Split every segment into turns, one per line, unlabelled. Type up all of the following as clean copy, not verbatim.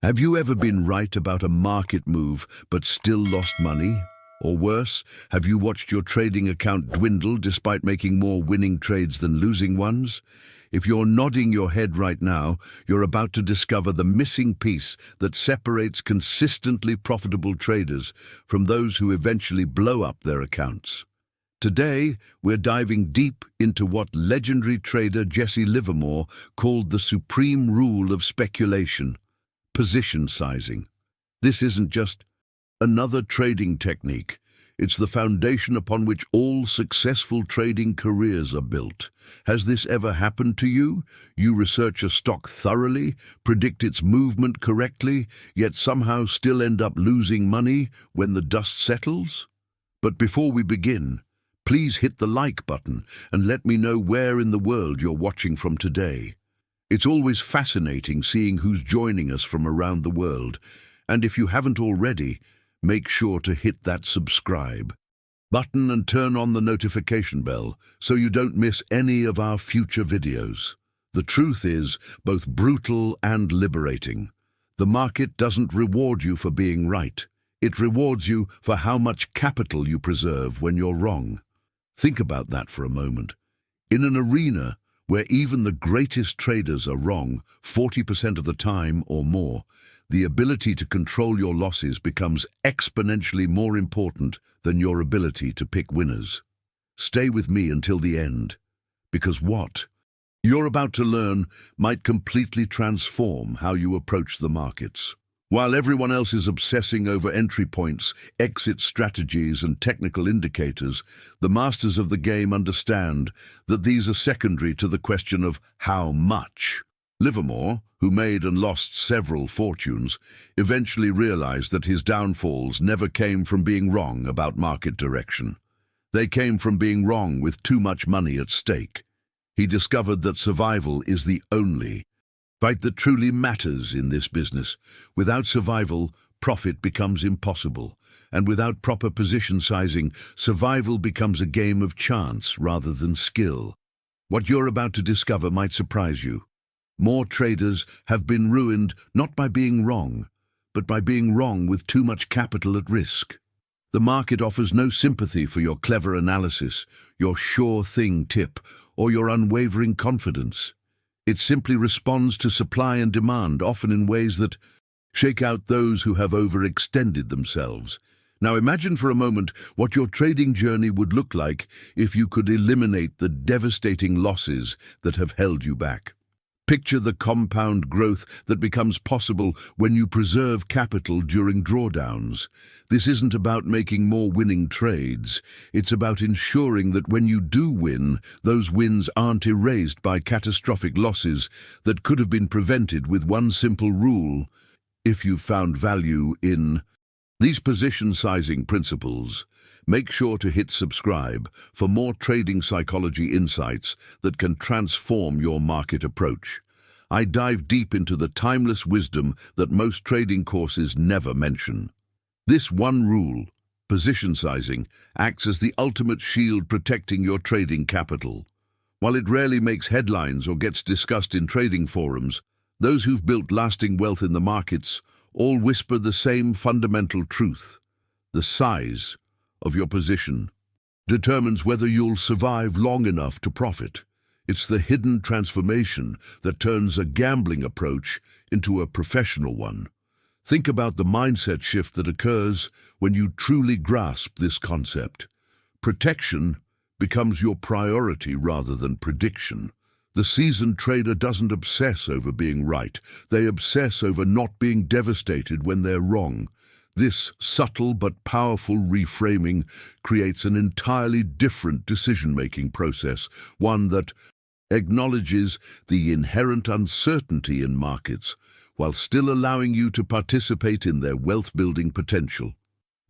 Have you ever been right about a market move but still lost money? Or worse, have you watched your trading account dwindle despite making more winning trades than losing ones? If you're nodding your head right now, you're about to discover the missing piece that separates consistently profitable traders from those who eventually blow up their accounts. Today, we're diving deep into what legendary trader Jesse Livermore called the supreme rule of speculation: position sizing. This isn't just another trading technique. It's the foundation upon which all successful trading careers are built. Has this ever happened to you? You research a stock thoroughly, predict its movement correctly, yet somehow still end up losing money when the dust settles? But before we begin, please hit the like button and let me know where in the world you're watching from today. It's always fascinating seeing who's joining us from around the world, and if you haven't already, make sure to hit that subscribe button and turn on the notification bell so you don't miss any of our future videos. The truth is both brutal and liberating. The market doesn't reward you for being right. It rewards you for how much capital you preserve when you're wrong. Think about that for a moment. In an arena where even the greatest traders are wrong 40% of the time or more, the ability to control your losses becomes exponentially more important than your ability to pick winners. Stay with me until the end, because what you're about to learn might completely transform how you approach the markets. While everyone else is obsessing over entry points, exit strategies, and technical indicators, the masters of the game understand that these are secondary to the question of how much. Livermore, who made and lost several fortunes, eventually realized that his downfalls never came from being wrong about market direction. They came from being wrong with too much money at stake. He discovered that survival is the only fight that truly matters in this business. Without survival, profit becomes impossible, and without proper position sizing, survival becomes a game of chance rather than skill. What you're about to discover might surprise you. More traders have been ruined not by being wrong, but by being wrong with too much capital at risk. The market offers no sympathy for your clever analysis, your sure-thing tip, or your unwavering confidence. It simply responds to supply and demand, often in ways that shake out those who have overextended themselves. Now imagine for a moment what your trading journey would look like if you could eliminate the devastating losses that have held you back. Picture the compound growth that becomes possible when you preserve capital during drawdowns. This isn't about making more winning trades. It's about ensuring that when you do win, those wins aren't erased by catastrophic losses that could have been prevented with one simple rule. If you've found value in these position sizing principles, make sure to hit subscribe for more trading psychology insights that can transform your market approach. I dive deep into the timeless wisdom that most trading courses never mention. This one rule, position sizing, acts as the ultimate shield protecting your trading capital. While it rarely makes headlines or gets discussed in trading forums, those who've built lasting wealth in the markets all whisper the same fundamental truth: the size of your position determines whether you'll survive long enough to profit. It's the hidden transformation that turns a gambling approach into a professional one. Think about the mindset shift that occurs when you truly grasp this concept. Protection becomes your priority rather than prediction. The seasoned trader doesn't obsess over being right. They obsess over not being devastated when they're wrong. This subtle but powerful reframing creates an entirely different decision-making process, one that acknowledges the inherent uncertainty in markets while still allowing you to participate in their wealth-building potential.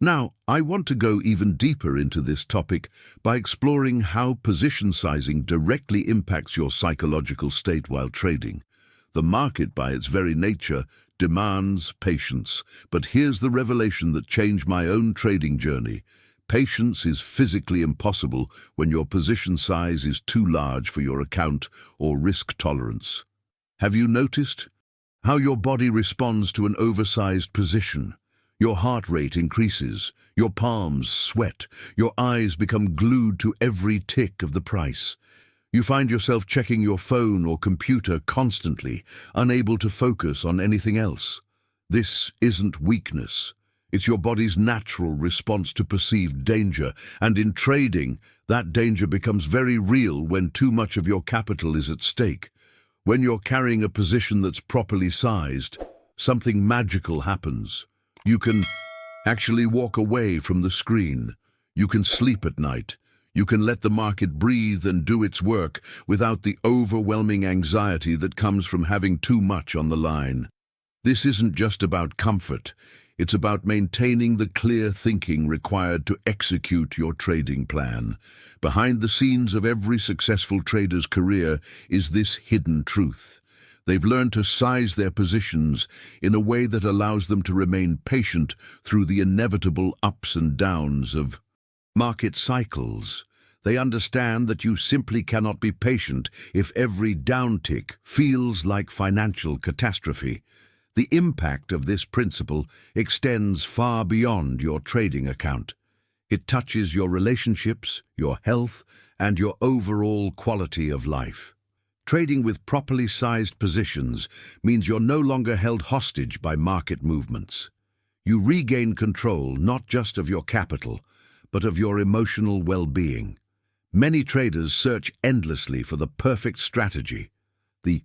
Now, I want to go even deeper into this topic by exploring how position sizing directly impacts your psychological state while trading. The market, by its very nature, demands patience, but here's the revelation that changed my own trading journey. Patience is physically impossible when your position size is too large for your account or risk tolerance. Have you noticed How your body responds to an oversized position. Your heart rate increases, your palms sweat, your eyes become glued to every tick of the price. You find yourself checking your phone or computer constantly, unable to focus on anything else. This isn't weakness. It's your body's natural response to perceived danger, and in trading, that danger becomes very real when too much of your capital is at stake. When you're carrying a position that's properly sized, something magical happens. You can actually walk away from the screen. You can sleep at night. You can let the market breathe and do its work without the overwhelming anxiety that comes from having too much on the line. This isn't just about comfort. It's about maintaining the clear thinking required to execute your trading plan. Behind the scenes of every successful trader's career is this hidden truth. They've learned to size their positions in a way that allows them to remain patient through the inevitable ups and downs of market cycles. They understand that you simply cannot be patient if every downtick feels like financial catastrophe. The impact of this principle extends far beyond your trading account. It touches your relationships, your health, and your overall quality of life. Trading with properly sized positions means you're no longer held hostage by market movements. You regain control not just of your capital, but of your emotional well-being. Many traders search endlessly for the perfect strategy, the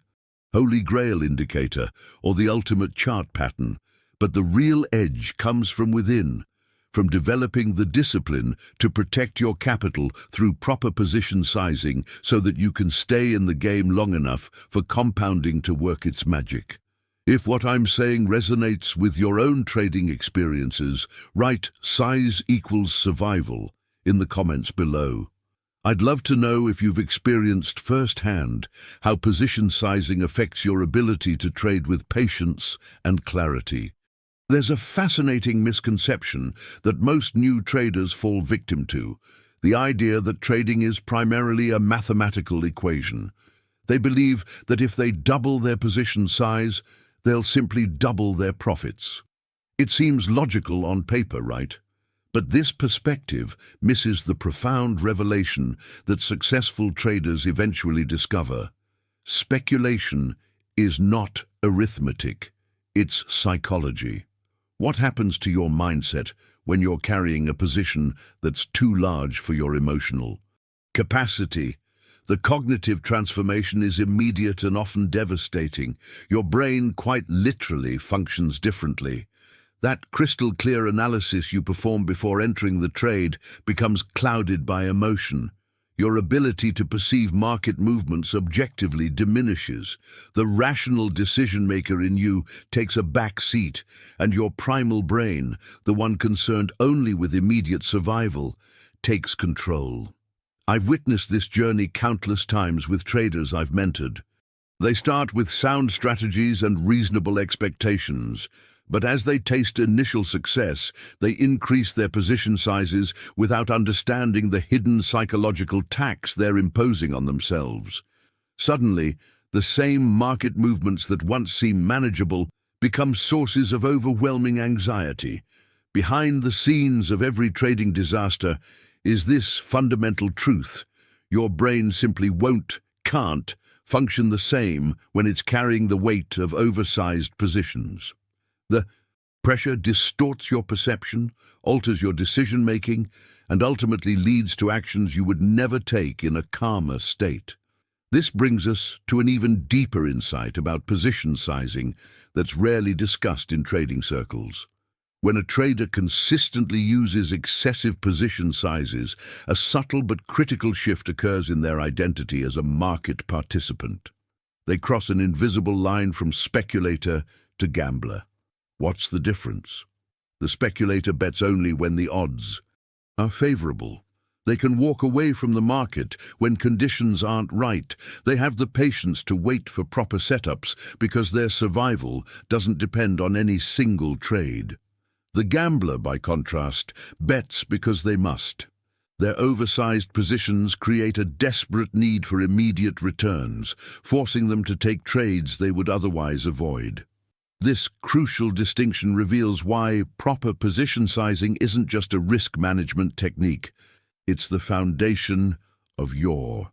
Holy Grail indicator, or the ultimate chart pattern, but the real edge comes from within, from developing the discipline to protect your capital through proper position sizing so that you can stay in the game long enough for compounding to work its magic. If what I'm saying resonates with your own trading experiences, write "size equals survival" in the comments below. I'd love to know if you've experienced firsthand how position sizing affects your ability to trade with patience and clarity. There's a fascinating misconception that most new traders fall victim to, the idea that trading is primarily a mathematical equation. They believe that if they double their position size, they'll simply double their profits. It seems logical on paper, right? But this perspective misses the profound revelation that successful traders eventually discover. Speculation is not arithmetic, it's psychology. What happens to your mindset when you're carrying a position that's too large for your emotional capacity? The cognitive transformation is immediate and often devastating. Your brain quite literally functions differently. That crystal-clear analysis you perform before entering the trade becomes clouded by emotion. Your ability to perceive market movements objectively diminishes. The rational decision-maker in you takes a back seat, and your primal brain, the one concerned only with immediate survival, takes control. I've witnessed this journey countless times with traders I've mentored. They start with sound strategies and reasonable expectations, but as they taste initial success, they increase their position sizes without understanding the hidden psychological tax they're imposing on themselves. Suddenly, the same market movements that once seemed manageable become sources of overwhelming anxiety. Behind the scenes of every trading disaster is this fundamental truth: your brain simply can't function the same when it's carrying the weight of oversized positions. The pressure distorts your perception, alters your decision-making, and ultimately leads to actions you would never take in a calmer state. This brings us to an even deeper insight about position sizing that's rarely discussed in trading circles. When a trader consistently uses excessive position sizes, a subtle but critical shift occurs in their identity as a market participant. They cross an invisible line from speculator to gambler. What's the difference? The speculator bets only when the odds are favorable. They can walk away from the market when conditions aren't right. They have the patience to wait for proper setups because their survival doesn't depend on any single trade. The gambler, by contrast, bets because they must. Their oversized positions create a desperate need for immediate returns, forcing them to take trades they would otherwise avoid. This crucial distinction reveals why proper position sizing isn't just a risk management technique. It's the foundation of your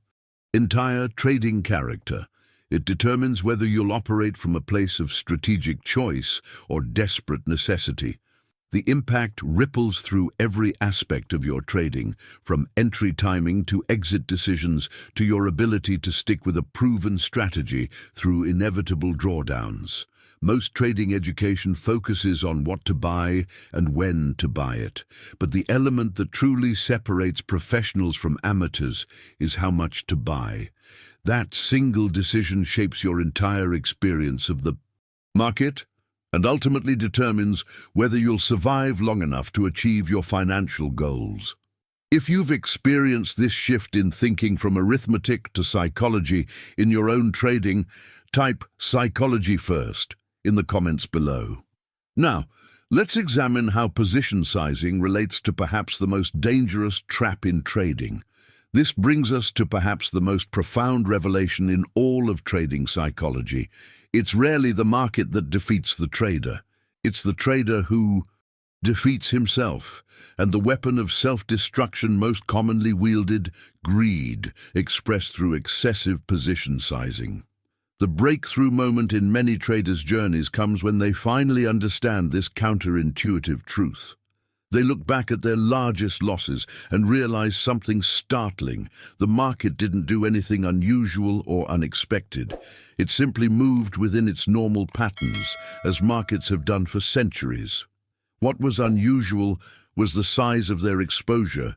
entire trading character. It determines whether you'll operate from a place of strategic choice or desperate necessity. The impact ripples through every aspect of your trading, from entry timing to exit decisions to your ability to stick with a proven strategy through inevitable drawdowns. Most trading education focuses on what to buy and when to buy it, but the element that truly separates professionals from amateurs is how much to buy. That single decision shapes your entire experience of the market and ultimately determines whether you'll survive long enough to achieve your financial goals. If you've experienced this shift in thinking from arithmetic to psychology in your own trading, type psychology first in the comments below. Now, let's examine how position sizing relates to perhaps the most dangerous trap in trading. This brings us to perhaps the most profound revelation in all of trading psychology. It's rarely the market that defeats the trader. It's the trader who defeats himself, and the weapon of self-destruction most commonly wielded, greed, expressed through excessive position sizing. The breakthrough moment in many traders' journeys comes when they finally understand this counterintuitive truth. They look back at their largest losses and realize something startling. The market didn't do anything unusual or unexpected. It simply moved within its normal patterns, as markets have done for centuries. What was unusual was the size of their exposure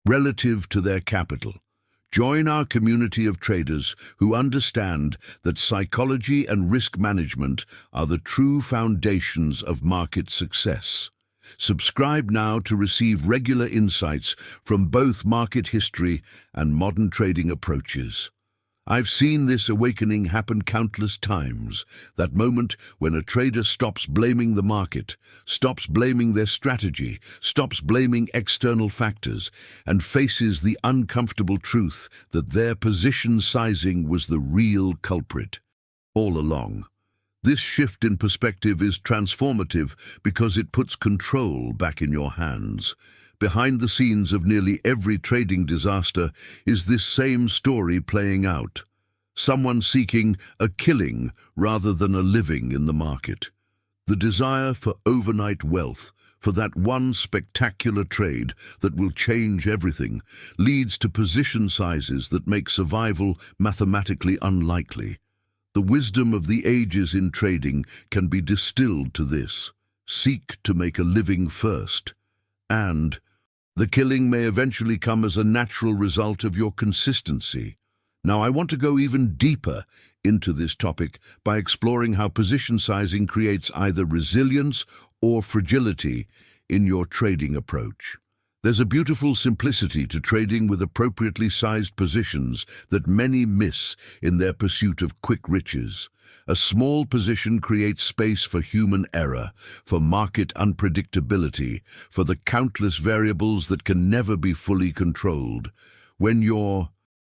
relative to their capital. Join our community of traders who understand that psychology and risk management are the true foundations of market success. Subscribe now to receive regular insights from both market history and modern trading approaches. I've seen this awakening happen countless times, that moment when a trader stops blaming the market, stops blaming their strategy, stops blaming external factors, and faces the uncomfortable truth that their position sizing was the real culprit all along. This shift in perspective is transformative because it puts control back in your hands. Behind the scenes of nearly every trading disaster is this same story playing out. Someone seeking a killing rather than a living in the market. The desire for overnight wealth, for that one spectacular trade that will change everything, leads to position sizes that make survival mathematically unlikely. The wisdom of the ages in trading can be distilled to this: seek to make a living first, and the killing may eventually come as a natural result of your consistency. Now, I want to go even deeper into this topic by exploring how position sizing creates either resilience or fragility in your trading approach. There's a beautiful simplicity to trading with appropriately sized positions that many miss in their pursuit of quick riches. A small position creates space for human error, for market unpredictability, for the countless variables that can never be fully controlled. When your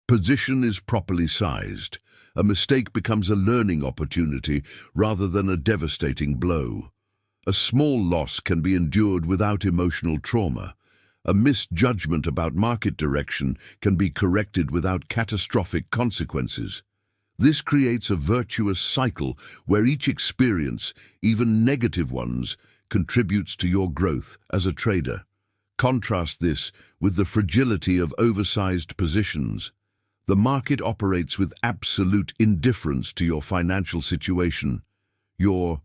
position is properly sized, a mistake becomes a learning opportunity rather than a devastating blow. A small loss can be endured without emotional trauma. A misjudgment about market direction can be corrected without catastrophic consequences. This creates a virtuous cycle where each experience, even negative ones, contributes to your growth as a trader. Contrast this with the fragility of oversized positions. The market operates with absolute indifference to your financial situation, your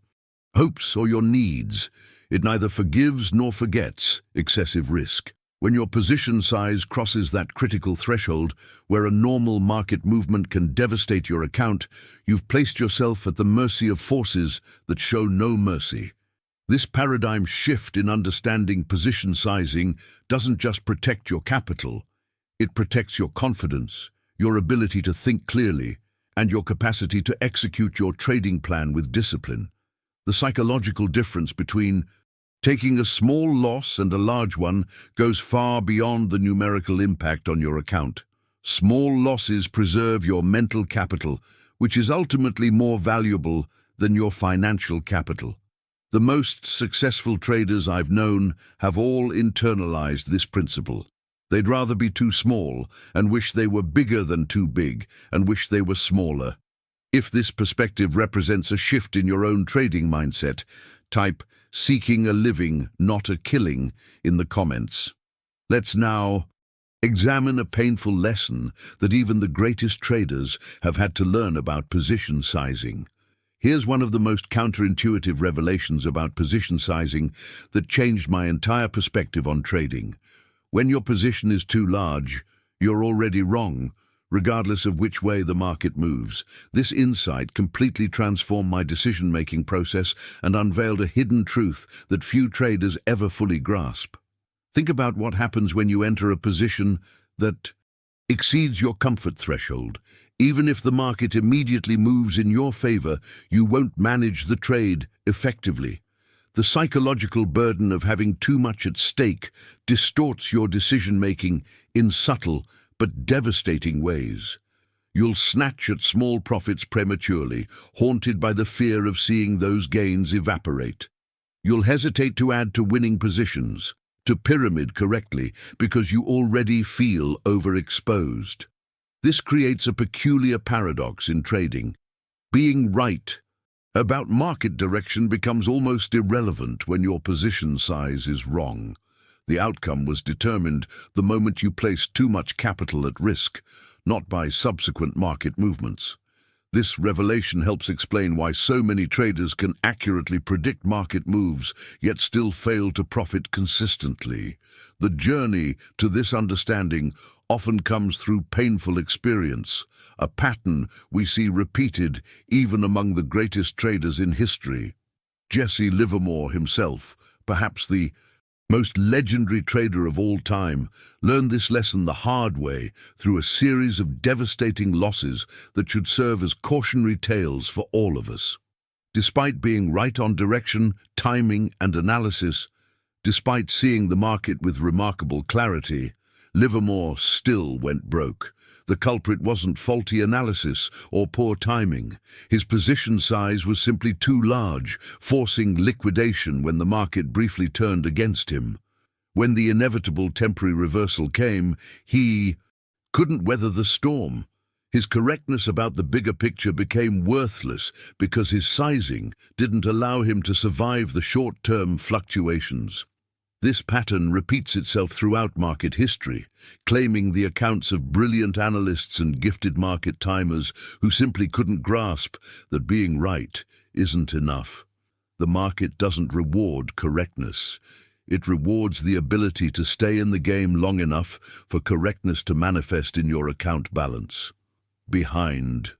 hopes or your needs. It neither forgives nor forgets excessive risk. When your position size crosses that critical threshold where a normal market movement can devastate your account, you've placed yourself at the mercy of forces that show no mercy. This paradigm shift in understanding position sizing doesn't just protect your capital, it protects your confidence, your ability to think clearly, and your capacity to execute your trading plan with discipline. The psychological difference between taking a small loss and a large one goes far beyond the numerical impact on your account. Small losses preserve your mental capital, which is ultimately more valuable than your financial capital. The most successful traders I've known have all internalized this principle. They'd rather be too small and wish they were bigger than too big and wish they were smaller. If this perspective represents a shift in your own trading mindset, type "seeking a living, not a killing" in the comments. Let's now examine a painful lesson that even the greatest traders have had to learn about position sizing. Here's one of the most counterintuitive revelations about position sizing that changed my entire perspective on trading. When your position is too large, you're already wrong, regardless of which way the market moves. This insight completely transformed my decision-making process and unveiled a hidden truth that few traders ever fully grasp. Think about what happens when you enter a position that exceeds your comfort threshold. Even if the market immediately moves in your favor, you won't manage the trade effectively. The psychological burden of having too much at stake distorts your decision-making in subtle but devastating ways. You'll snatch at small profits prematurely, haunted by the fear of seeing those gains evaporate. You'll hesitate to add to winning positions, to pyramid correctly, because you already feel overexposed. This creates a peculiar paradox in trading. Being right about market direction becomes almost irrelevant when your position size is wrong. The outcome was determined the moment you placed too much capital at risk, not by subsequent market movements. This revelation helps explain why so many traders can accurately predict market moves, yet still fail to profit consistently. The journey to this understanding often comes through painful experience, a pattern we see repeated even among the greatest traders in history. Jesse Livermore himself, perhaps the most legendary trader of all time, learned this lesson the hard way through a series of devastating losses that should serve as cautionary tales for all of us. Despite being right on direction, timing, and analysis, despite seeing the market with remarkable clarity, Livermore still went broke. The culprit wasn't faulty analysis or poor timing. His position size was simply too large, forcing liquidation when the market briefly turned against him. When the inevitable temporary reversal came, he couldn't weather the storm. His correctness about the bigger picture became worthless because his sizing didn't allow him to survive the short-term fluctuations. This pattern repeats itself throughout market history, claiming the accounts of brilliant analysts and gifted market timers who simply couldn't grasp that being right isn't enough. The market doesn't reward correctness. It rewards the ability to stay in the game long enough for correctness to manifest in your account balance. Behind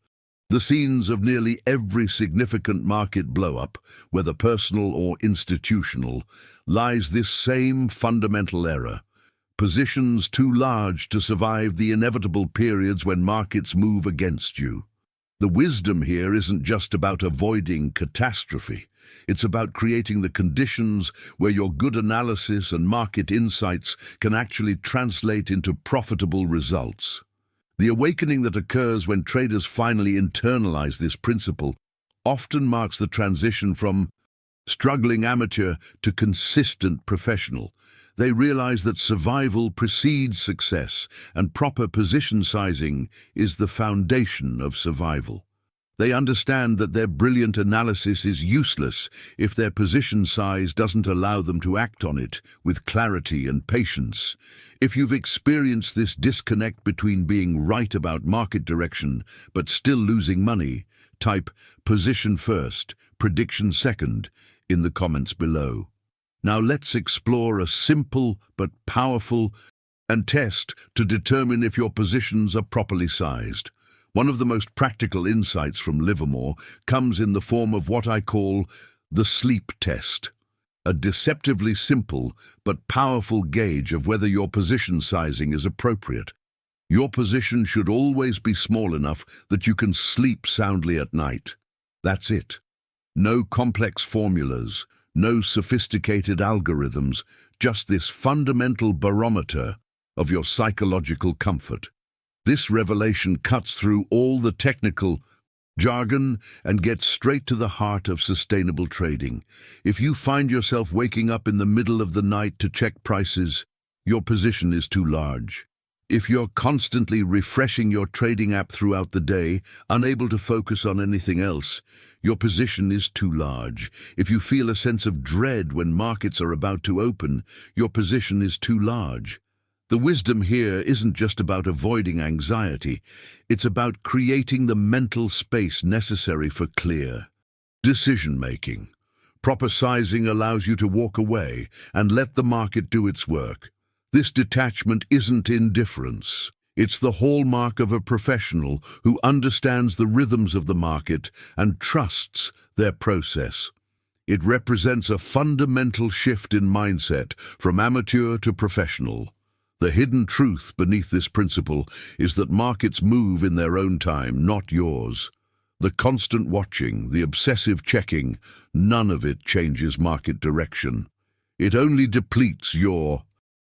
the scenes of nearly every significant market blow-up, whether personal or institutional, lies this same fundamental error: positions too large to survive the inevitable periods when markets move against you. The wisdom here isn't just about avoiding catastrophe. It's about creating the conditions where your good analysis and market insights can actually translate into profitable results. The awakening that occurs when traders finally internalize this principle often marks the transition from struggling amateur to consistent professional. They realize that survival precedes success, and proper position sizing is the foundation of survival. They understand that their brilliant analysis is useless if their position size doesn't allow them to act on it with clarity and patience. If you've experienced this disconnect between being right about market direction but still losing money, type "position first, prediction second" in the comments below. Now let's explore a simple but powerful test to determine if your positions are properly sized. One of the most practical insights from Livermore comes in the form of what I call the sleep test, a deceptively simple but powerful gauge of whether your position sizing is appropriate. Your position should always be small enough that you can sleep soundly at night. That's it. No complex formulas, no sophisticated algorithms, just this fundamental barometer of your psychological comfort. This revelation cuts through all the technical jargon, and get straight to the heart of sustainable trading. If you find yourself waking up in the middle of the night to check prices, your position is too large. If you're constantly refreshing your trading app throughout the day, unable to focus on anything else, your position is too large. If you feel a sense of dread when markets are about to open, your position is too large. The wisdom here isn't just about avoiding anxiety, it's about creating the mental space necessary for clear decision-making. Proper sizing allows you to walk away and let the market do its work. This detachment isn't indifference. It's the hallmark of a professional who understands the rhythms of the market and trusts their process. It represents a fundamental shift in mindset from amateur to professional. The hidden truth beneath this principle is that markets move in their own time, not yours. The constant watching, the obsessive checking, none of it changes market direction. It only depletes your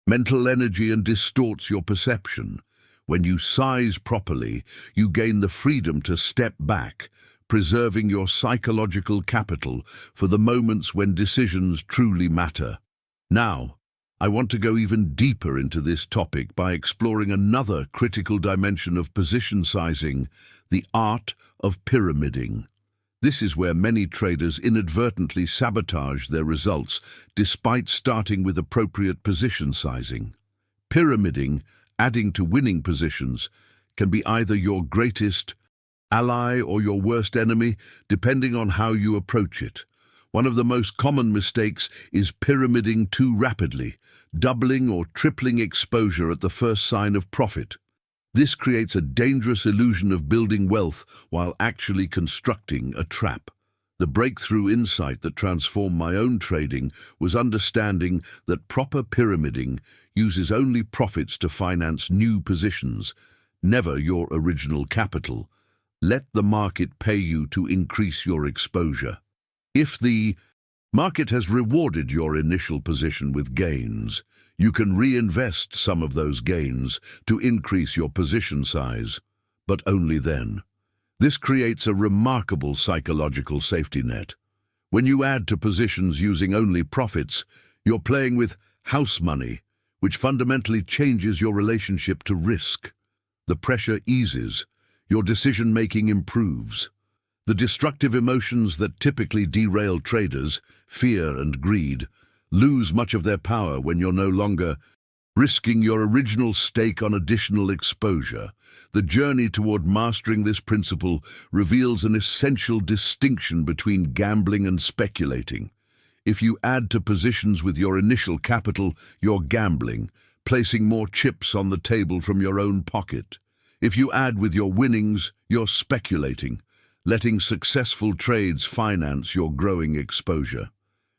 mental energy and distorts your perception. When you size properly, you gain the freedom to step back, preserving your psychological capital for the moments when decisions truly matter. Now, I want to go even deeper into this topic by exploring another critical dimension of position sizing, the art of pyramiding. This is where many traders inadvertently sabotage their results despite starting with appropriate position sizing. Pyramiding, adding to winning positions, can be either your greatest ally or your worst enemy, depending on how you approach it. One of the most common mistakes is pyramiding too rapidly, doubling or tripling exposure at the first sign of profit. This creates a dangerous illusion of building wealth while actually constructing a trap. The breakthrough insight that transformed my own trading was understanding that proper pyramiding uses only profits to finance new positions, never your original capital. Let the market pay you to increase your exposure. If the market has rewarded your initial position with gains, you can reinvest some of those gains to increase your position size, but only then. This creates a remarkable psychological safety net. When you add to positions using only profits, you're playing with house money, which fundamentally changes your relationship to risk. The pressure eases, your decision-making improves. The destructive emotions that typically derail traders, fear and greed, lose much of their power when you're no longer risking your original stake on additional exposure. The journey toward mastering this principle reveals an essential distinction between gambling and speculating. If you add to positions with your initial capital, you're gambling, placing more chips on the table from your own pocket. If you add with your winnings, you're speculating, letting successful trades finance your growing exposure.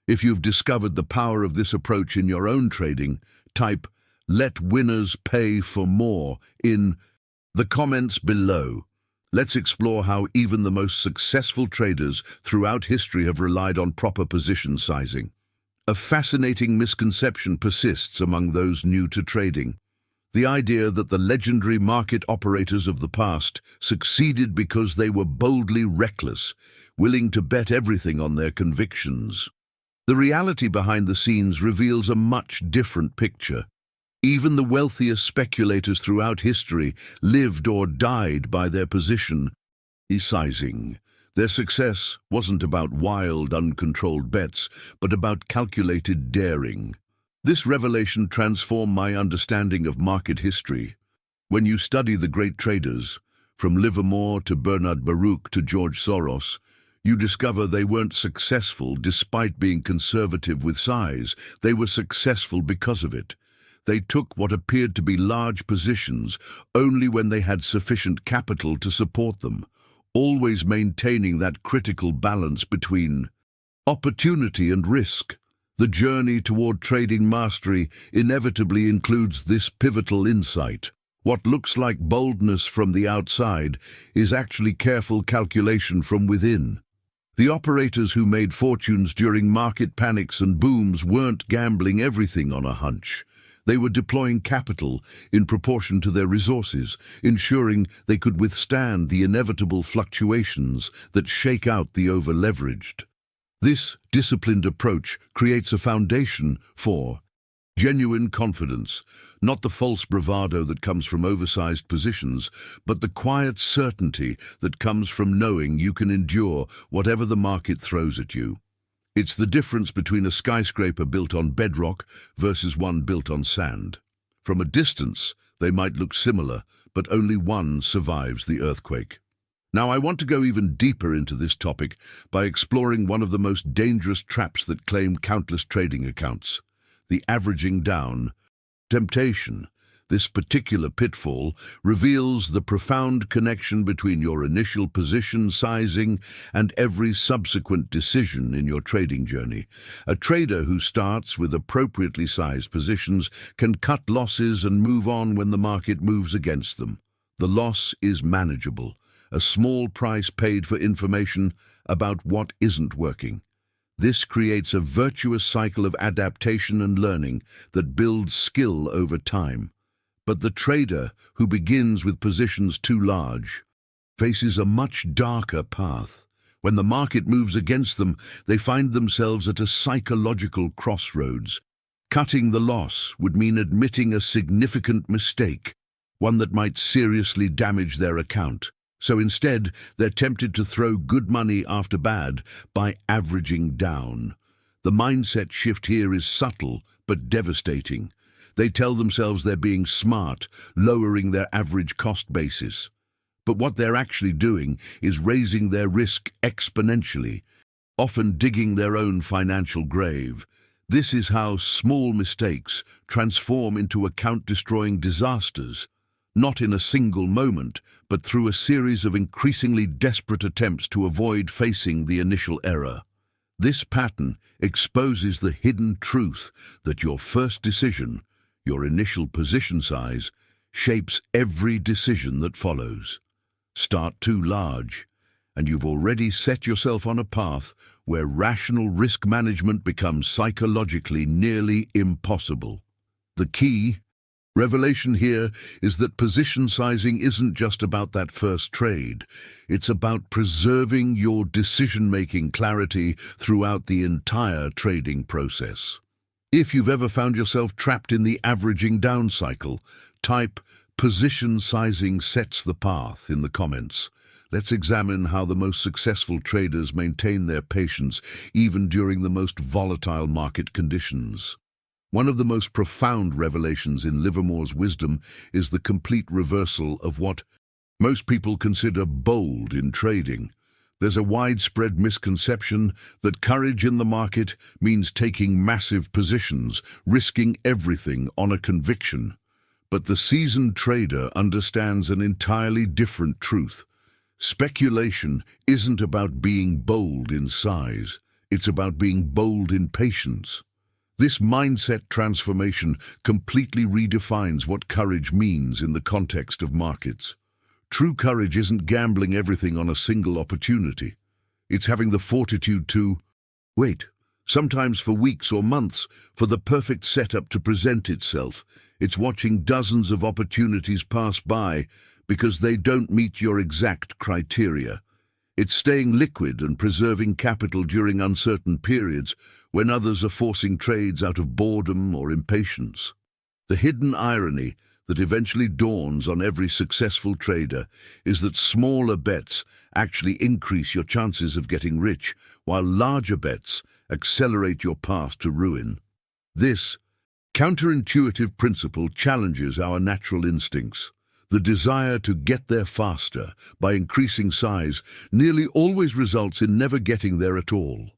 If you've discovered the power of this approach in your own trading, type "Let winners pay for more" in the comments below. Let's explore how even the most successful traders throughout history have relied on proper position sizing. A fascinating misconception persists among those new to trading. The idea that the legendary market operators of the past succeeded because they were boldly reckless, willing to bet everything on their convictions. The reality behind the scenes reveals a much different picture. Even the wealthiest speculators throughout history lived or died by their position sizing. Their success wasn't about wild, uncontrolled bets, but about calculated daring. This revelation transformed my understanding of market history. When you study the great traders, from Livermore to Bernard Baruch to George Soros, you discover they weren't successful despite being conservative with size. They were successful because of it. They took what appeared to be large positions only when they had sufficient capital to support them, always maintaining that critical balance between opportunity and risk. The journey toward trading mastery inevitably includes this pivotal insight. What looks like boldness from the outside is actually careful calculation from within. The operators who made fortunes during market panics and booms weren't gambling everything on a hunch. They were deploying capital in proportion to their resources, ensuring they could withstand the inevitable fluctuations that shake out the over-leveraged. This disciplined approach creates a foundation for genuine confidence, not the false bravado that comes from oversized positions, but the quiet certainty that comes from knowing you can endure whatever the market throws at you. It's the difference between a skyscraper built on bedrock versus one built on sand. From a distance, they might look similar, but only one survives the earthquake. Now, I want to go even deeper into this topic by exploring one of the most dangerous traps that claim countless trading accounts: the averaging down temptation. This particular pitfall reveals the profound connection between your initial position sizing and every subsequent decision in your trading journey. A trader who starts with appropriately sized positions can cut losses and move on when the market moves against them. The loss is manageable, a small price paid for information about what isn't working. This creates a virtuous cycle of adaptation and learning that builds skill over time. But the trader who begins with positions too large faces a much darker path. When the market moves against them, they find themselves at a psychological crossroads. Cutting the loss would mean admitting a significant mistake, one that might seriously damage their account. So instead, they're tempted to throw good money after bad by averaging down. The mindset shift here is subtle but devastating. They tell themselves they're being smart, lowering their average cost basis. But what they're actually doing is raising their risk exponentially, often digging their own financial grave. This is how small mistakes transform into account-destroying disasters, not in a single moment, but through a series of increasingly desperate attempts to avoid facing the initial error. This pattern exposes the hidden truth that your first decision, your initial position size, shapes every decision that follows. Start too large, and you've already set yourself on a path where rational risk management becomes psychologically nearly impossible. The key revelation here is that position sizing isn't just about that first trade. It's about preserving your decision-making clarity throughout the entire trading process. If you've ever found yourself trapped in the averaging down cycle, type "position sizing sets the path" in the comments. Let's examine how the most successful traders maintain their patience even during the most volatile market conditions. One of the most profound revelations in Livermore's wisdom is the complete reversal of what most people consider bold in trading. There's a widespread misconception that courage in the market means taking massive positions, risking everything on a conviction. But the seasoned trader understands an entirely different truth. Speculation isn't about being bold in size, it's about being bold in patience. This mindset transformation completely redefines what courage means in the context of markets. True courage isn't gambling everything on a single opportunity. It's having the fortitude to wait, sometimes for weeks or months, for the perfect setup to present itself. It's watching dozens of opportunities pass by because they don't meet your exact criteria. It's staying liquid and preserving capital during uncertain periods when others are forcing trades out of boredom or impatience. The hidden irony that eventually dawns on every successful trader is that smaller bets actually increase your chances of getting rich, while larger bets accelerate your path to ruin. This counterintuitive principle challenges our natural instincts. The desire to get there faster by increasing size nearly always results in never getting there at all.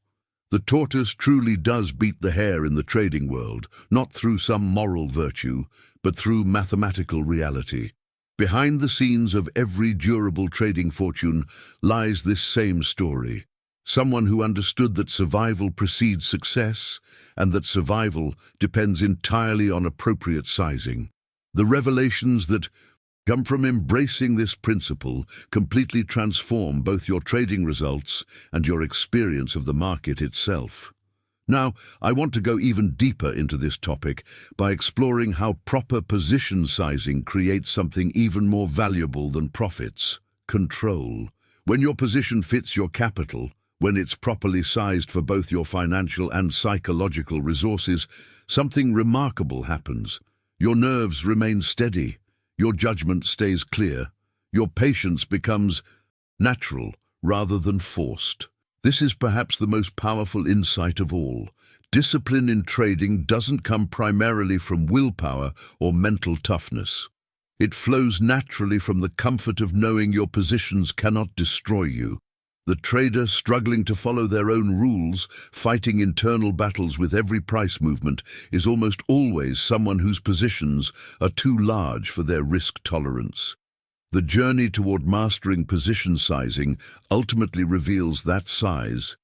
The tortoise truly does beat the hare in the trading world, not through some moral virtue, but through mathematical reality. Behind the scenes of every durable trading fortune lies this same story. Someone who understood that survival precedes success, and that survival depends entirely on appropriate sizing. The revelations that come from embracing this principle completely transform both your trading results and your experience of the market itself. Now, I want to go even deeper into this topic by exploring how proper position sizing creates something even more valuable than profits: control. When your position fits your capital, when it's properly sized for both your financial and psychological resources, something remarkable happens. Your nerves remain steady, your judgment stays clear, your patience becomes natural rather than forced. This is perhaps the most powerful insight of all. Discipline in trading doesn't come primarily from willpower or mental toughness. It flows naturally from the comfort of knowing your positions cannot destroy you. The trader struggling to follow their own rules, fighting internal battles with every price movement, is almost always someone whose positions are too large for their risk tolerance. The journey toward mastering position sizing ultimately reveals that size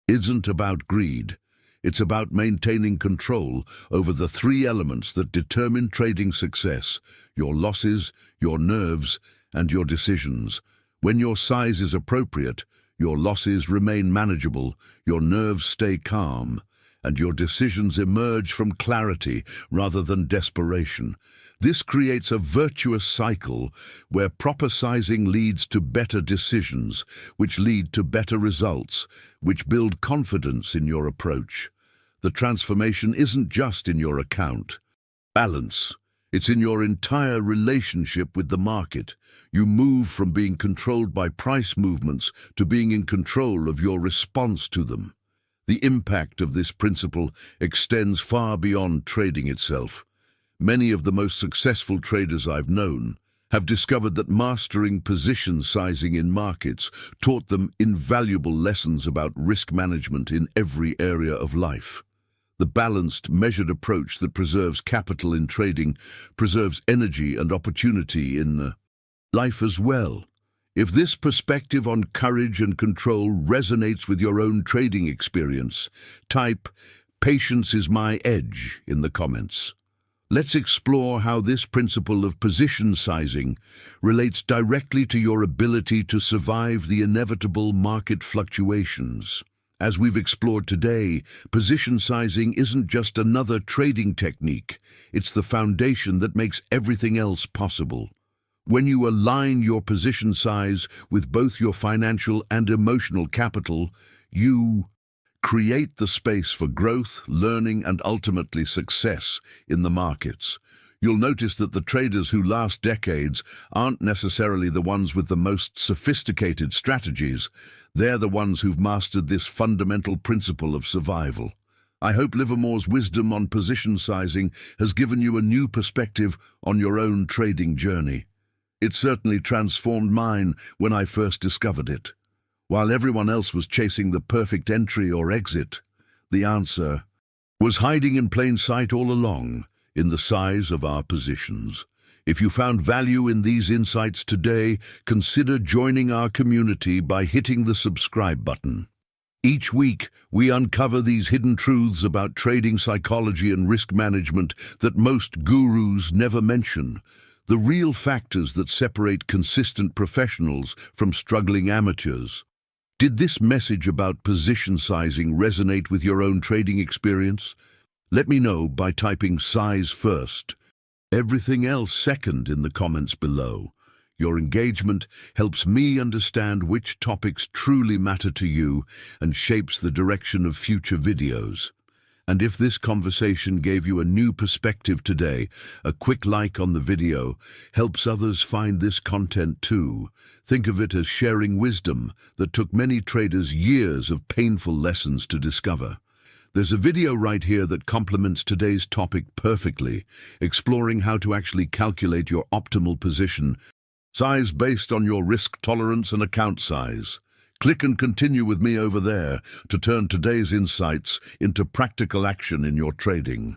isn't about greed. It's about maintaining control over the three elements that determine trading success: your losses, your nerves, and your decisions. When your size is appropriate, your losses remain manageable, your nerves stay calm, and your decisions emerge from clarity rather than desperation. This creates a virtuous cycle where proper sizing leads to better decisions, which lead to better results, which build confidence in your approach. The transformation isn't just in your account balance. It's in your entire relationship with the market. You move from being controlled by price movements to being in control of your response to them. The impact of this principle extends far beyond trading itself. Many of the most successful traders I've known have discovered that mastering position sizing in markets taught them invaluable lessons about risk management in every area of life. The balanced, measured approach that preserves capital in trading preserves energy and opportunity in life as well. If this perspective on courage and control resonates with your own trading experience, type "Patience is my edge" in the comments. Let's explore how this principle of position sizing relates directly to your ability to survive the inevitable market fluctuations. As we've explored today, position sizing isn't just another trading technique. It's the foundation that makes everything else possible. When you align your position size with both your financial and emotional capital, you create the space for growth, learning, and ultimately success in the markets. You'll notice that the traders who last decades aren't necessarily the ones with the most sophisticated strategies. They're the ones who've mastered this fundamental principle of survival. I hope Livermore's wisdom on position sizing has given you a new perspective on your own trading journey. It certainly transformed mine when I first discovered it. While everyone else was chasing the perfect entry or exit, the answer was hiding in plain sight all along, in the size of our positions. If you found value in these insights today, consider joining our community by hitting the subscribe button. Each week, we uncover these hidden truths about trading psychology and risk management that most gurus never mention. The real factors that separate consistent professionals from struggling amateurs. Did this message about position sizing resonate with your own trading experience? Let me know by typing "size" first, everything else second in the comments below. Your engagement helps me understand which topics truly matter to you and shapes the direction of future videos. And if this conversation gave you a new perspective today, a quick like on the video helps others find this content too. Think of it as sharing wisdom that took many traders years of painful lessons to discover. There's a video right here that complements today's topic perfectly, exploring how to actually calculate your optimal position size based on your risk tolerance and account size. Click and continue with me over there to turn today's insights into practical action in your trading.